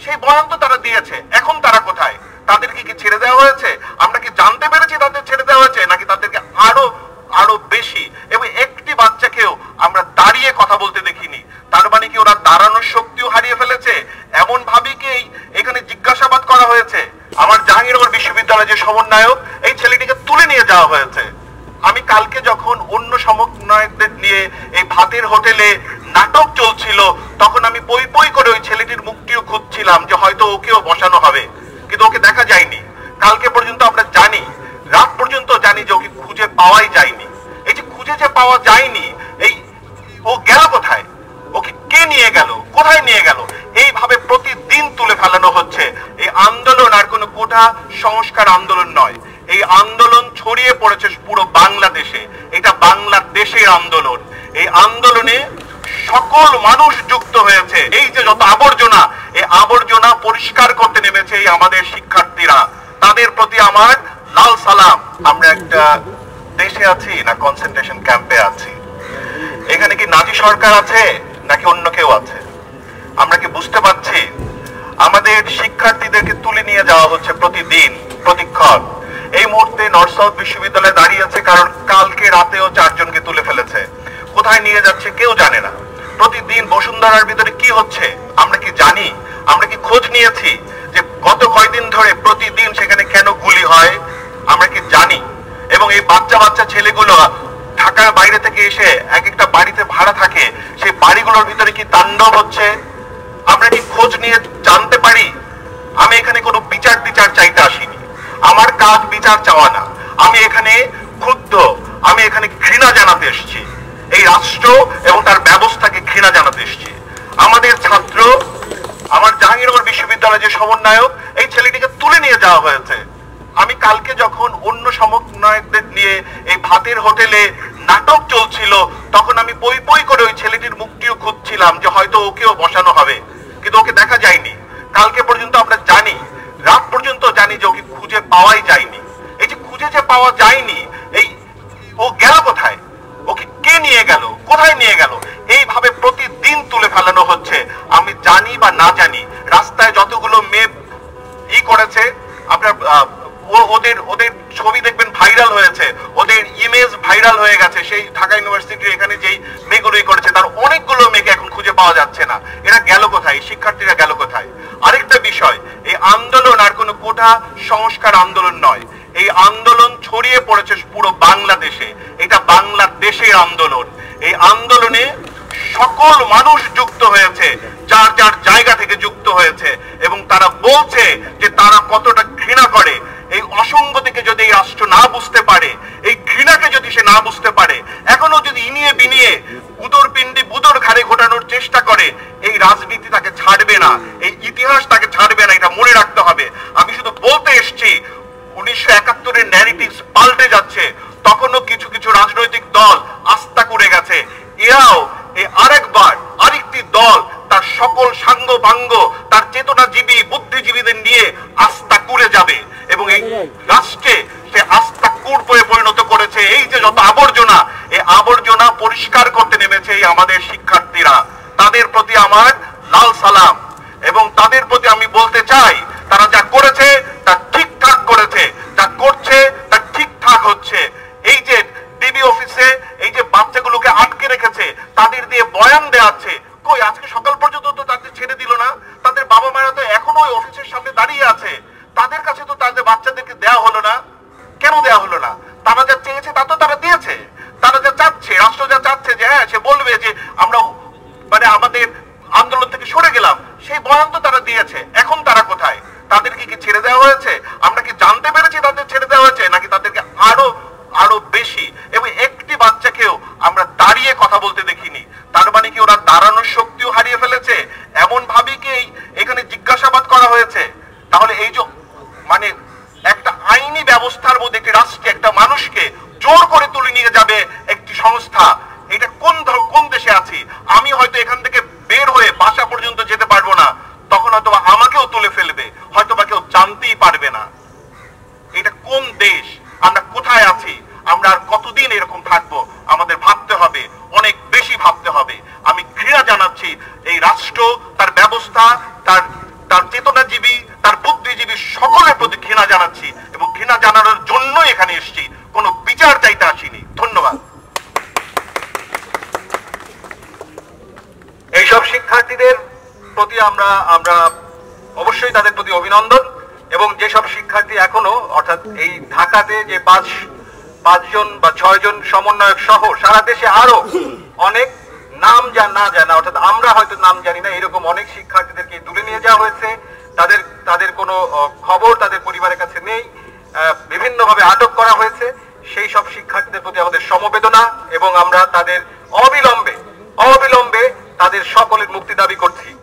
সেই বয়ান তো তারা দিয়েছে, এখন তারা কোথায়? তাদেরকে কি ছেড়ে দেওয়া হয়েছে? আমরা কি জানতে পেরেছি তাদের ছেড়ে দেওয়া হয়েছে, নাকি তাদেরকে আরো আরো বেশি? এবং একটি বাচ্চাকেও আমরা দাঁড়িয়ে কথা বলতে দেখিনি। তার মানে কি ওরা দাঁড়ানোর শক্তিও হারিয়ে ফেলেছে? এমন ভাবে কি এখানে জিজ্ঞাসাবাদ করা হয়েছে? আমার জাহাঙ্গীরনগর বিশ্ববিদ্যালয়ের যে সমন্বয়ক, এই ছেলেটিকে তুলে নিয়ে যাওয়া হয়েছে। আমি কালকে যখন অন্য সমন্বয়কদের নিয়ে এই ভাতের হোটেলে নাটক চলছিল, তখন আমি পই পই করে ওই ছেলেটির মুখটিও খুঁজছিলাম যে হয়তো ওকেও বসানো হবে, কিন্তু ওকে দেখা যায়নি। কালকে পর্যন্ত আমরা জানি, রাত পর্যন্ত জানি যে ওকে খুঁজে পাওয়াই যায়নি। এই যে খুঁজে যে পাওয়া যায়নি, এই ও গেল কোথায়? ওকে কে নিয়ে গেল? কোথায় নিয়ে গেল? এইভাবে প্রতিদিন তুলে ফেলানো হচ্ছে। এই আন্দোলন আর কোনো কোটা সংস্কার আন্দোলন নয়, এই আন্দোলন ছড়িয়ে পড়েছে পুরো বাংলাদেশে। এটা বাংলাদেশের আন্দোলন। এই আন্দোলনে সকল মানুষ যুক্ত হয়েছে। এই যে যত আবর্জনা, এই আবর্জনা পরিষ্কার করতে নেমেছে এই আমাদের শিক্ষার্থীরা। তাদের প্রতি আমার লাল সালাম। আমরা একটা দেশে আছি না কনসেন্ট্রেশন ক্যাম্পে আছি? এখানে কি নাজি সরকার আছে নাকি অন্য কেউ আছে? আমরা কি বুঝতে পারছি? আমাদের শিক্ষার্থীদেরকে তুলে নিয়ে যাওয়া হচ্ছে প্রতিদিন, প্রতিক্ষণ। এই মুহূর্তে নর্থ সাউথ বিশ্ববিদ্যালয়ে দাঁড়িয়ে আছে, কারণ কালকে রাতেও 4 জনকে তুলে ফেলেছে। কোথায় নিয়ে যাচ্ছে কেউ জানে না। প্রতিদিন বসুন্ধরার ভিতরে কি হচ্ছে আমরা কি জানি? আমরা কি খোঁজ নিয়েছি যে গত কয়দিন ধরে প্রতিদিন সেখানে কেন গুলি হয়? আমরা কি জানি? এবং এই বাচ্চা বাচ্চা ছেলেগুলো ঢাকার বাইরে থেকে এসে এক একটা বাড়িতে ভাড়া থাকে, সেই বাড়িগুলোর ভিতরে কি তাণ্ডব হচ্ছে আমরা কি খোঁজ নিয়ে জানতে পারি? আমি এখানে কোনো বিচার চাইতে আসিনি। আমার কাজ বিচার চাওয়া না। আমি এখানে ক্ষুব্ধ, আমি এখানে ঘৃণা জানাতে এসেছি। এই রাষ্ট্র এবং তার ব্যবস্থাকে ঘৃণা জানাতে এসেছি। আমাদের ছাত্র, আমার জাহাঙ্গীরনগর বিশ্ববিদ্যালয়ের যে সমন্বয়ক, এই ছেলেটিকে তুলে নিয়ে যাওয়া হয়েছে। আমি কালকে যখন অন্য সমন্বয়কদের নিয়ে এই ভাতের হোটেলে নাটক চলছিল, তখন আমি পই পই করে ওই ছেলেটির মুখটিও খুঁজছিলাম যে হয়তো ওকেও বসানো হবে, কিন্তু ওকে দেখা যায়নি। কালকে পর্যন্ত আমরা জানি, রাত পর্যন্ত জানি যে ওকে খুঁজে পাওয়াই যায়নি। এই যে খুঁজে যে পাওয়া যায়নি, এই ও গেল কোথায়? ওকে কে নিয়ে গেল? কোথায় নিয়ে গেল? এইভাবে প্রতিদিন তুলে ফেলানো হচ্ছে। আমি জানি বা না জানি, রাস্তায় যতগুলো মেয়ে করেছে, আপনার ওদের ছবি দেখবেন ভাইরাল হয়েছে, ওদের ইমেজ ভাইরাল হয়ে গেছে। সেই ঢাকা ইউনিভার্সিটির এখানে যেই মেয়েগুলোই করেছে, তার অনেকগুলো মেয়েকে এখন খুঁজে পাওয়া যাচ্ছে না। এরা গেল কোথায়? শিক্ষার্থীরা গেল কোথায়? আরেকটা বিষয়, এই আন্দোলন আর কোনো কোটা সংস্কার আন্দোলন নয়, এই আন্দোলন ছড়িয়ে পড়েছে পুরো বাংলাদেশে। এটা বাংলাদেশের আন্দোলন। এই আন্দোলনে সকল মানুষ যুক্ত হয়েছে, যার যার জায়গা থেকে যুক্ত হয়েছে, এবং তারা বলছে যে তারা কতটা ঘৃণা করে। এই অসঙ্গতিকে যদি এই রাষ্ট্র না বুঝতে পারে, এই ঘৃণাকে যদি সে না বুঝতে পারে, এখনো যদি ইনিয়ে বিনিয়ে উদর পিণ্ডি বুদর ঘাড়ে ঘোটানোর চেষ্টা করে, এই রাজনীতি তাকে ছাড়বে না, এই ইতিহাস তাকে ছাড়বে না। এটা মনে রাখতে হবে। আমি শুধু বলতে এসছি, 1971-এর ন্যারেটিভস পাল্টে যাচ্ছে। তখনও কিছু কিছু রাজনৈতিক দল আস্থা করে গেছে, এরাও আরেকবার আরেকটি দল তার সকল সাঙ্গ ভাঙ্গ, তার চেতনাজীবী বুদ্ধিজীবীদের নিয়ে আস্থা কুড়ে যাবে, এবং এই রাষ্ট্রে সে আস্থা কুড়ে পরিণত করেছে। এই যে যত আবর্জনা, এই আবর্জনা পরিষ্কার করতে নেমেছে এই আমাদের শিক্ষার্থীরা। তাদের প্রতি আমার লাল সালাম, এবং তাদের প্রতি আমি বলতে চাই, তারা যা করেছে তা ঠিকঠাক করেছে, যা করছে তা ঠিকঠাক হচ্ছে। এই যে ডিবি অফিসে এই যে বাচ্চাগুলোকে আটকে রেখেছে, তাদের দিয়ে বয়ান দেওয়াচ্ছে, কই আজকে সকাল পর্যন্ত তো তাদের ছেড়ে দিল না। তাদের বাবা মায়েরা তো এখনো ওই অফিসের সামনে দাঁড়িয়ে আছে, তাদের কাছে তো তাদের বাচ্চাদেরকে দেওয়া হলো না। কেন দেওয়া হলো না? তারা যা চেয়েছে তা তো তারা দিয়েছে। তারা যা চাচ্ছে, রাষ্ট্র যা চাচ্ছে যে হ্যাঁ সে বলবে যে আমরা আমাদের আন্দোলন থেকে সরে গেলাম, সেই বয়ান তো তারা দিয়েছে। এখন তারা কোথায়? তাদেরকে কি ছেড়ে দেওয়া হয়েছে? আমরা কি জানতে পেরেছি তাদের ছেড়ে দেওয়া হয়েছে, নাকি তাদেরকে আরো আরো বেশি? এবং একটি বাচ্চাকেও আমরা দাঁড়িয়ে কথা বলতে দেখিনি। তার মানে কি ওরা দাঁড়ানোর শক্তিও হারিয়ে ফেলেছে? এমন ভাবে কি এখানে জিজ্ঞাসাবাদ করা হয়েছে? তাহলে এই যে একটা আইনি ব্যবস্থার মধ্যে একটি রাষ্ট্রে একটা মানুষকে জোর করে তুলে নিয়ে যাবে একটি সংস্থা, এটা কোন দেশে আছি? আমি হয়তো এখান থেকে বের হয়ে বাসা পর্যন্ত যেতে পারবো না, তখন হয়তো আমাকেও তুলে ফেলবে, হয়তো বা কেউ জানতেই পারবে না। শিক্ষার্থীদের প্রতি আমরা অবশ্যই তাদের প্রতি অভিনন্দন, এবং যেসব শিক্ষার্থী এখনো অর্থাৎ এই ঢাকাতে যে পাঁচজন বা 6 জন সমন্বয়ক সহ সারা দেশে আরো অনেক নাম না জানা, অর্থাৎ আমরা হয়তো নাম জানি না, এরকম অনেক শিক্ষার্থীদেরকে তুলে নিয়ে যাওয়া হয়েছে। তাদের কোনো খবর তাদের পরিবারের কাছে নেই, বিভিন্নভাবে আটক করা হয়েছে। সেই সব শিক্ষার্থীদের প্রতি আমাদের সমবেদনা, এবং আমরা তাদের